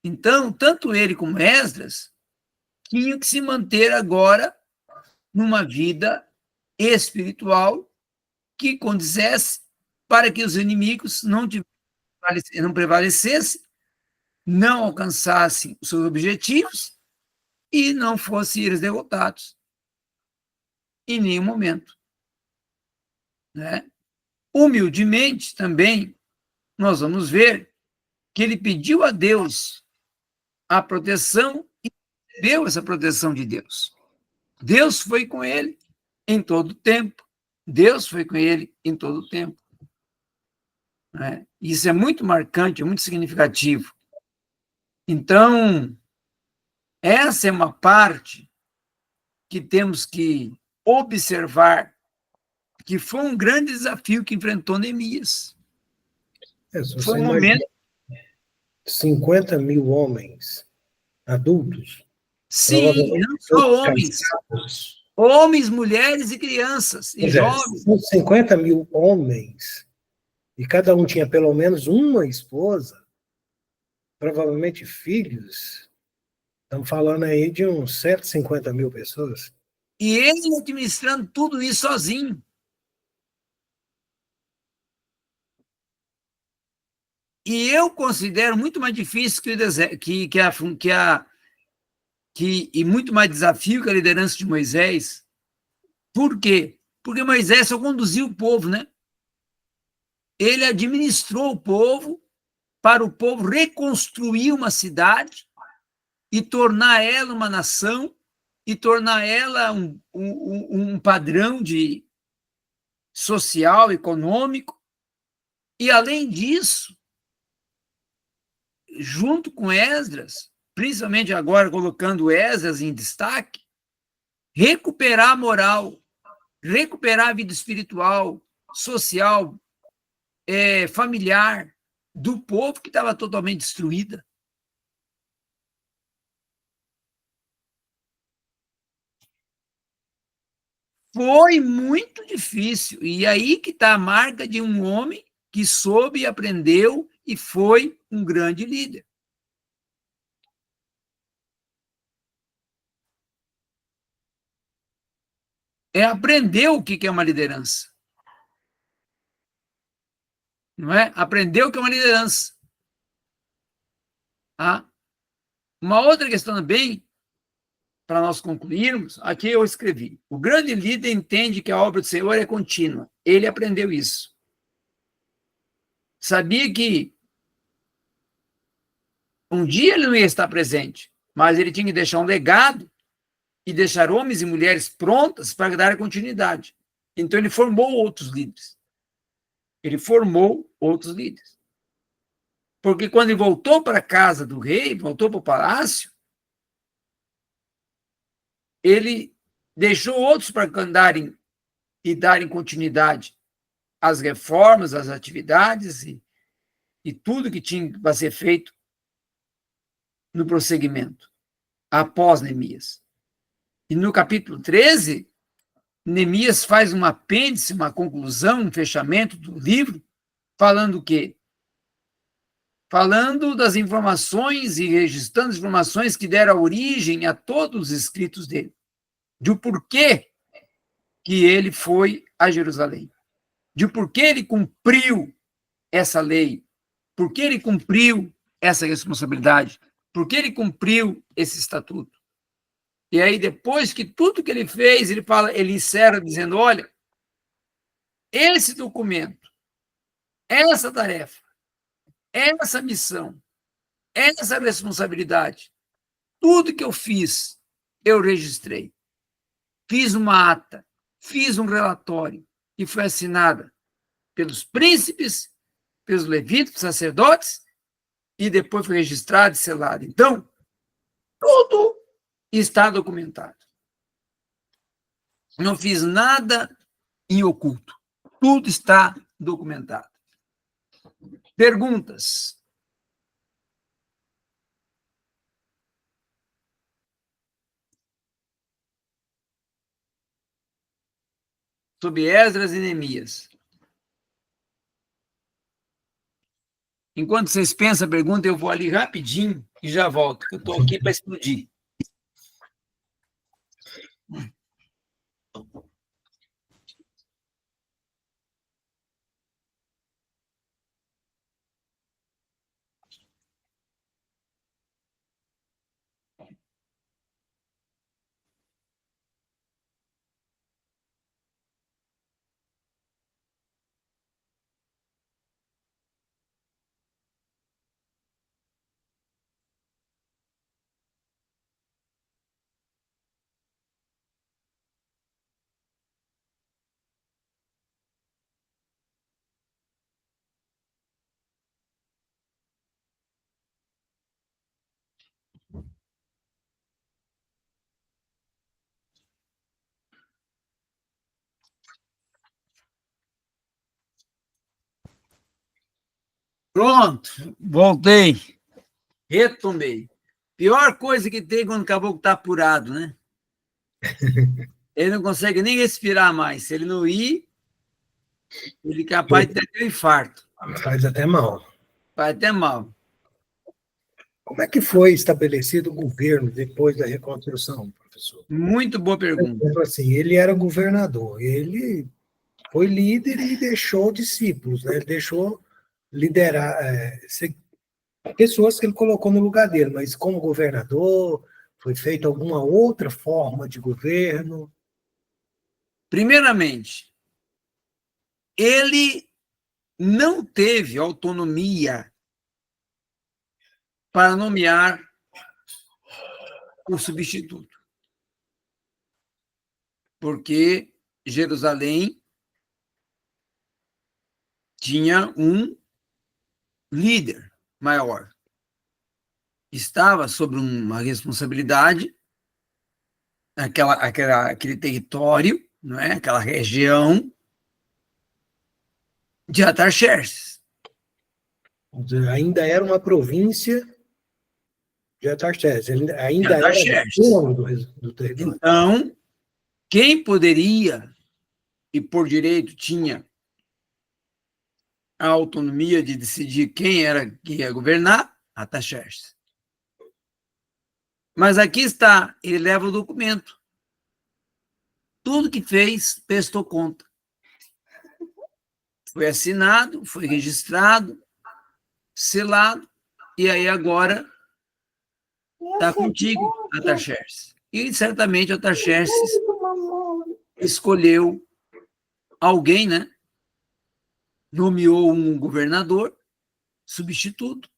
Então, tanto ele como Esdras tinham que se manter agora numa vida espiritual que condizesse para que os inimigos não prevalecessem, não alcançassem os seus objetivos e não fossem eles derrotados em nenhum momento. Né? Humildemente também, nós vamos ver que ele pediu a Deus a proteção e deu essa proteção de Deus. Deus foi com ele em todo o tempo. Deus foi com ele em todo o tempo. Né? Isso é muito marcante, é muito significativo. Então, essa é uma parte que temos que observar, que foi um grande desafio que enfrentou Neemias. Foi um momento...
50 mil homens adultos.
Sim, não só homens. Homens, mulheres e crianças, e jovens.
50 mil homens, e cada um tinha pelo menos uma esposa, provavelmente filhos. Estamos falando aí de uns 150 mil pessoas.
E ele administrando tudo isso sozinho. E eu considero muito mais difícil e muito mais desafio que a liderança de Moisés. Por quê? Porque Moisés só conduziu o povo, né? Ele administrou o povo para o povo reconstruir uma cidade e tornar ela uma nação e tornar ela um padrão de social, econômico, E, além disso, junto com Esdras, principalmente agora colocando Esdras em destaque, recuperar a moral, recuperar a vida espiritual, social, familiar do povo que estava totalmente destruída. Foi muito difícil. E aí que está a marca de um homem que soube, aprendeu e foi um grande líder. Aprender o que é uma liderança. Não é? Aprender o que é uma liderança. Ah, uma outra questão também, para nós concluirmos, aqui eu escrevi. O grande líder entende que a obra do Senhor é contínua. Ele aprendeu isso. Sabia que um dia ele não ia estar presente, mas ele tinha que deixar um legado e deixar homens e mulheres prontas para dar continuidade. Então, ele formou outros líderes. Ele formou outros líderes. Porque quando ele voltou para a casa do rei, voltou para o palácio, ele deixou outros para andarem e darem continuidade às reformas, às atividades e tudo que tinha para ser feito no prosseguimento, após Neemias. E no capítulo 13, Neemias faz um apêndice, uma conclusão, um fechamento do livro, falando o quê? Falando das informações e registrando as informações que deram origem a todos os escritos dele, de porquê que ele foi a Jerusalém, de porquê ele cumpriu essa lei, porquê ele cumpriu essa responsabilidade, porquê ele cumpriu esse estatuto. E aí, depois que tudo que ele fez, ele encerra dizendo, olha, esse documento, essa tarefa, essa missão, essa responsabilidade, tudo que eu fiz, eu registrei. Fiz uma ata, fiz um relatório, e foi assinada pelos príncipes, pelos levitas, sacerdotes, e depois foi registrado e selado. Então, tudo está documentado. Não fiz nada em oculto. Tudo está documentado. Perguntas? Sobre Esdras e Neemias. Enquanto vocês pensam a pergunta, eu vou ali rapidinho e já volto. Eu estou aqui para explodir. Pronto, voltei. Retomei. Pior coisa que tem quando o caboclo está apurado, né? Ele não consegue nem respirar mais. Se ele não ir, ele é capaz de ter um infarto.
Faz até mal.
Faz até mal.
Como é que foi estabelecido o governo depois da reconstrução, professor?
Muito boa pergunta.
Assim, ele era governador, ele foi líder e deixou discípulos, né? Ele deixou liderar pessoas que ele colocou no lugar dele, mas como governador, foi feita alguma outra forma de governo?
Primeiramente, ele não teve autonomia para nomear o substituto, porque Jerusalém tinha um líder maior. Estava sob uma responsabilidade, aquele território, não é? Aquela região de Artaxerxes.
Ainda era uma província de Artaxerxes, ainda era dono do território.
Então, quem poderia, e por direito tinha a autonomia de decidir quem era que ia governar, Artaxerxes. Mas aqui está, ele leva o documento. Tudo que fez, prestou conta. Foi assinado, foi registrado, selado, e aí agora está contigo, Artaxerxes. E certamente Artaxerxes escolheu alguém, né? Nomeou um governador, substituto,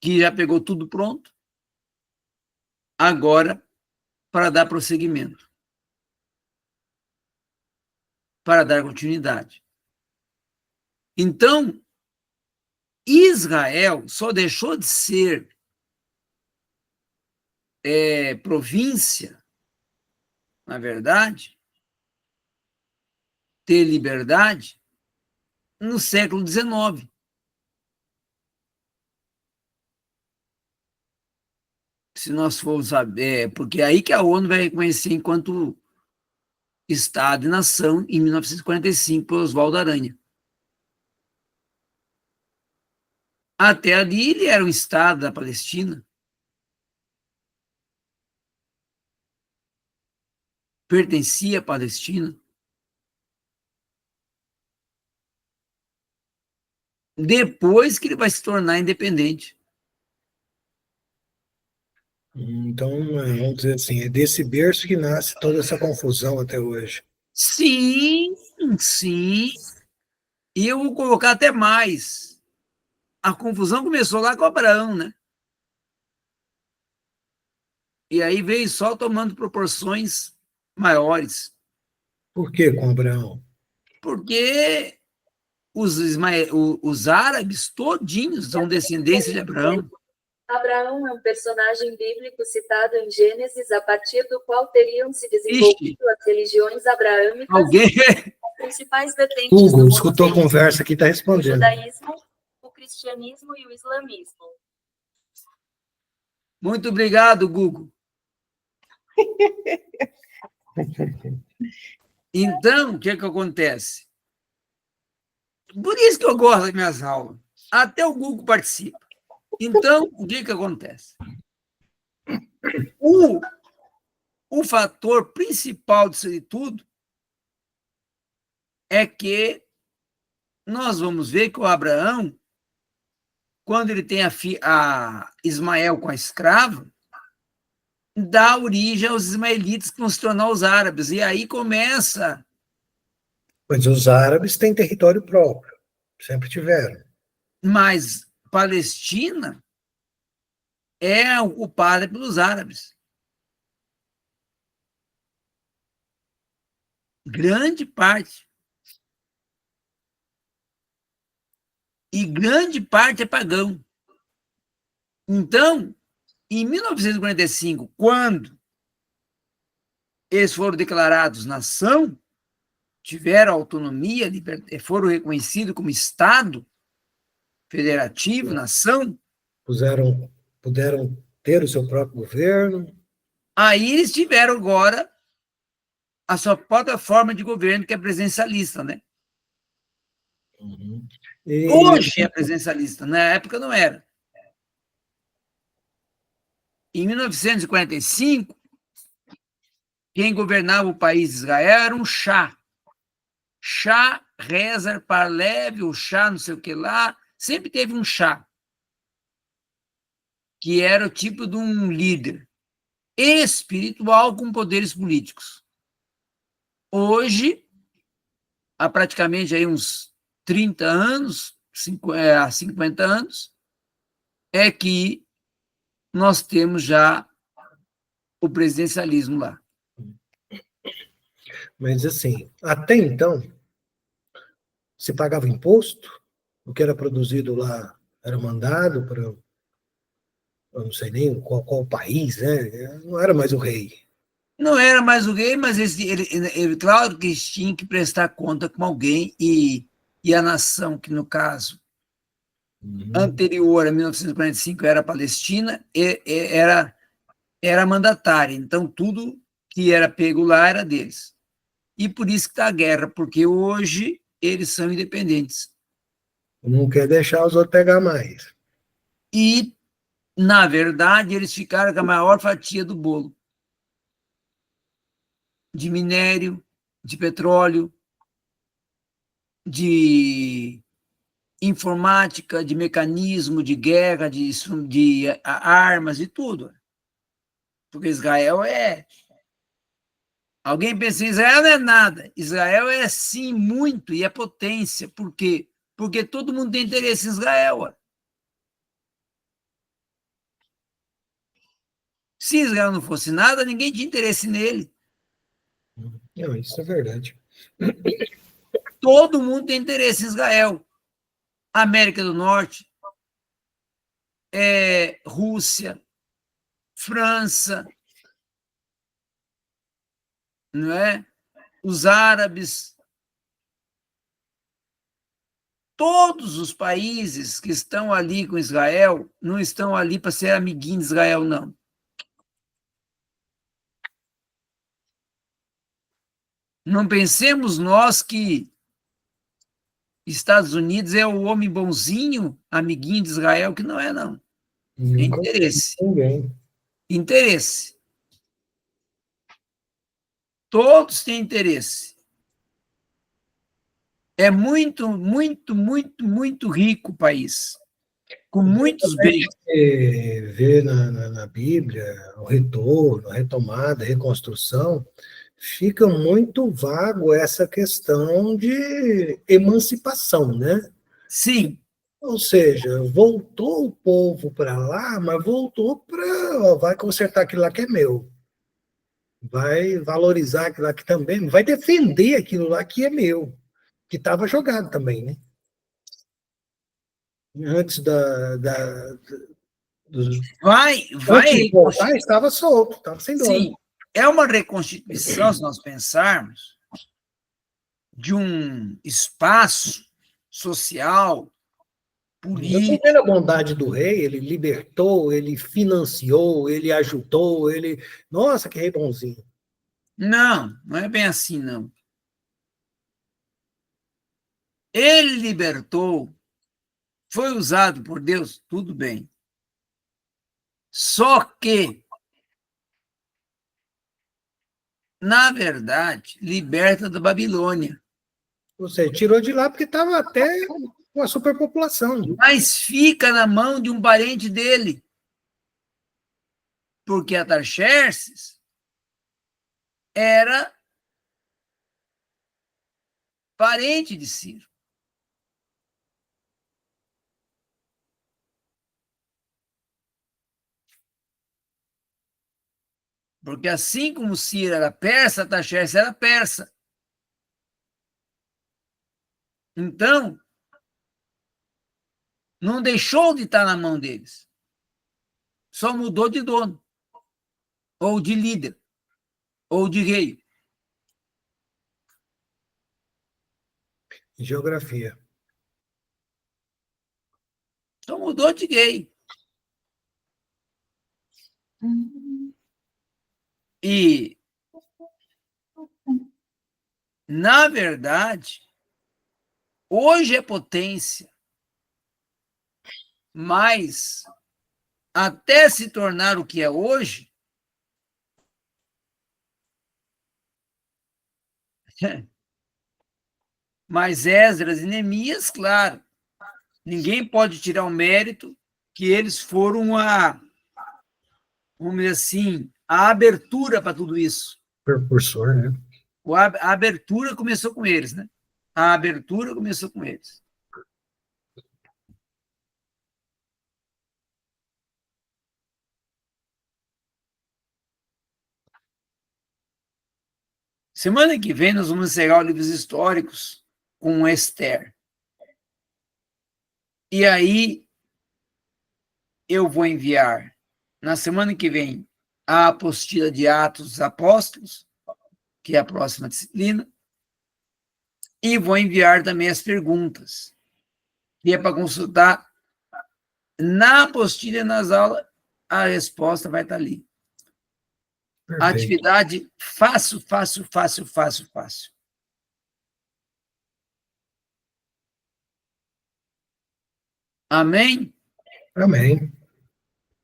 que já pegou tudo pronto, agora para dar prosseguimento, para dar continuidade. Então, Israel só deixou de ser província, na verdade, ter liberdade, no século XIX. Se nós formos saber, porque é aí que a ONU vai reconhecer enquanto Estado e Nação, em 1945, por Oswaldo Aranha. Até ali ele era um Estado da Palestina. Pertencia à Palestina. Depois que ele vai se tornar independente.
Então, vamos dizer assim, é desse berço que nasce toda essa confusão até hoje.
Sim, sim. E eu vou colocar até mais. A confusão começou lá com Abraão, né? E aí veio só tomando proporções maiores.
Por que com Abraão?
Porque os árabes todinhos são descendência de Abraão.
Abraão é um personagem bíblico citado em Gênesis, a partir do qual teriam se desenvolvido as religiões abraâmicas,
Alguém?
as principais vertentes
Hugo,
do
escutou a
monoteísmo,
conversa aqui, está
o
respondendo.
judaísmo, o cristianismo e o islamismo.
Muito obrigado, Google. Então, o que acontece? Por isso que eu gosto das minhas aulas. Até o Google participa. Então, o que acontece? O fator principal disso de tudo é que nós vamos ver que o Abraão, quando ele tem a Ismael com a escrava, dá origem aos ismaelitas que vão se tornar os árabes. E aí começa...
Pois os árabes têm território próprio, sempre tiveram.
Mas Palestina é ocupada pelos árabes. Grande parte. E grande parte é pagão. Então, em 1945, quando eles foram declarados nação, tiveram autonomia, foram reconhecidos como Estado federativo, nação,
Puderam ter o seu próprio governo.
aí eles tiveram agora a sua própria forma de governo, que é presencialista, né?
Uhum.
Hoje é presencialista, na época não era. Em 1945, quem governava o país de Israel era um Shah. Shah, Reza Pahlavi, o Shah não sei o que lá, sempre teve um Shah, que era o tipo de um líder espiritual com poderes políticos. Hoje, há praticamente aí uns 30 anos, 50 anos, é que nós temos já o presidencialismo lá.
Mas, assim, até então, se pagava imposto, o que era produzido lá era mandado para, eu não sei nem qual país, né? Não era mais o rei.
Não era mais o rei, mas claro que eles tinham que prestar conta com alguém, e a nação, que no caso anterior a 1945 era a Palestina, era mandatária. Então, tudo que era pego lá era deles. E por isso que está a guerra, porque hoje eles são independentes.
Não quer deixar os outros pegar mais.
E, na verdade, eles ficaram com a maior fatia do bolo. De minério, de petróleo, de informática, de mecanismo, de guerra, de armas e tudo. Porque Israel é... Alguém pensa em Israel não é nada. Israel é sim muito, e é potência. Por quê? Porque todo mundo tem interesse em Israel. Se Israel não fosse nada, ninguém tinha interesse nele.
Não, isso é verdade.
Todo mundo tem interesse em Israel. América do Norte, Rússia, França, não é? Os árabes, todos os países que estão ali com Israel não estão ali para ser amiguinho de Israel, não. Não pensemos nós que Estados Unidos é o homem bonzinho, amiguinho de Israel, que não é, não. É
Nunca
interesse.
ninguém.
Interesse. Todos têm interesse. É muito, muito, muito, muito rico o país, com muitos bens.
Vê na Bíblia o retorno, a retomada, a reconstrução, fica muito vago essa questão de emancipação, né?
Sim,
Ou seja, voltou o povo para lá, mas voltou para. Vai consertar aquilo lá que é meu. Vai valorizar aquilo lá que também. Vai defender aquilo lá que é meu. Que estava jogado também, né? Antes dos antes
vai
de voltar, estava solto, estava sem dono.
sim, é uma reconstituição, se nós pensarmos, de um espaço social,
Eu estou vendo
político.
a bondade do rei, ele libertou, ele financiou, ele ajudou, ele. Nossa, que rei bonzinho.
Não, não é bem assim, não. Ele libertou, foi usado por Deus, tudo bem. Só que, na verdade, liberta da Babilônia.
Você tirou de lá porque estava até com a superpopulação.
Mas fica na mão de um parente dele. Porque Artaxerxes era parente de Ciro. Porque assim como Ciro era persa, Artaxerxes era persa. Então, não deixou de estar na mão deles. Só mudou de dono, ou de líder, ou de rei.
Geografia.
Só mudou de rei. E, na verdade, hoje é potência, mas até se tornar o que é hoje, mas Esdras e Neemias, claro, ninguém pode tirar o mérito que eles foram vamos dizer assim, a abertura para tudo isso.
Precursor, né?
A abertura começou com eles, né? A abertura começou com eles. Semana que vem nós vamos encerrar os livros históricos com Esther. E aí, eu vou enviar, na semana que vem, a apostila de Atos dos Apóstolos, que é a próxima disciplina, e vou enviar também as perguntas, que é para consultar na apostila e nas aulas, a resposta vai estar ali.
Perfeito.
Atividade fácil, fácil, fácil, fácil, fácil. Amém?
Amém.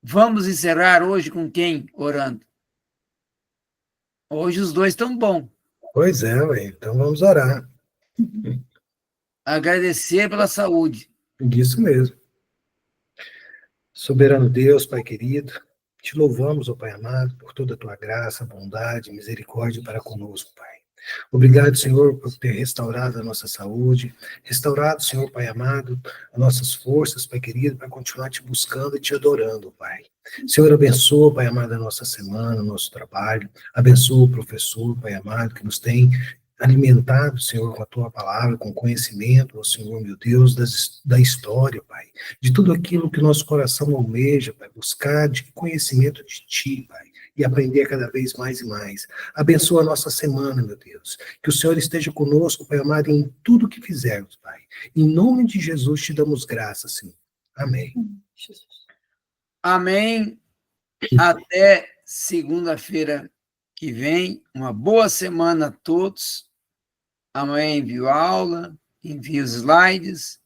Vamos encerrar hoje com quem orando? Hoje os dois estão bons.
Pois é, ué. Então vamos orar.
Agradecer pela saúde.
Isso mesmo. Soberano Deus, Pai querido, te louvamos, ó Pai amado, por toda a tua graça, bondade, misericórdia para conosco, Pai. Obrigado, Senhor, por ter restaurado a nossa saúde, restaurado, Senhor, Pai amado, as nossas forças, Pai querido, para continuar te buscando e te adorando, Pai. Senhor, abençoa, Pai amado, a nossa semana, o nosso trabalho, abençoa o professor, Pai amado, que nos tem alimentado, Senhor, com a tua palavra, com conhecimento, ó Senhor, meu Deus, da história, Pai, de tudo aquilo que nosso coração almeja, Pai, buscar de conhecimento de Ti, Pai, e aprender cada vez mais e mais. Abençoa a nossa semana, meu Deus, que o Senhor esteja conosco, Pai amado, em tudo que fizermos, Pai. Em nome de Jesus te damos graça, Senhor. Amém.
Amém. Até segunda-feira que vem. Uma boa semana a todos. Amanhã envio aula, envio slides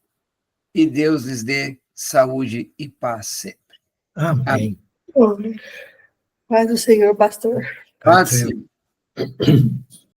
e Deus lhes dê saúde e paz sempre.
Amém.
Paz do Senhor, pastor.
Paz sempre.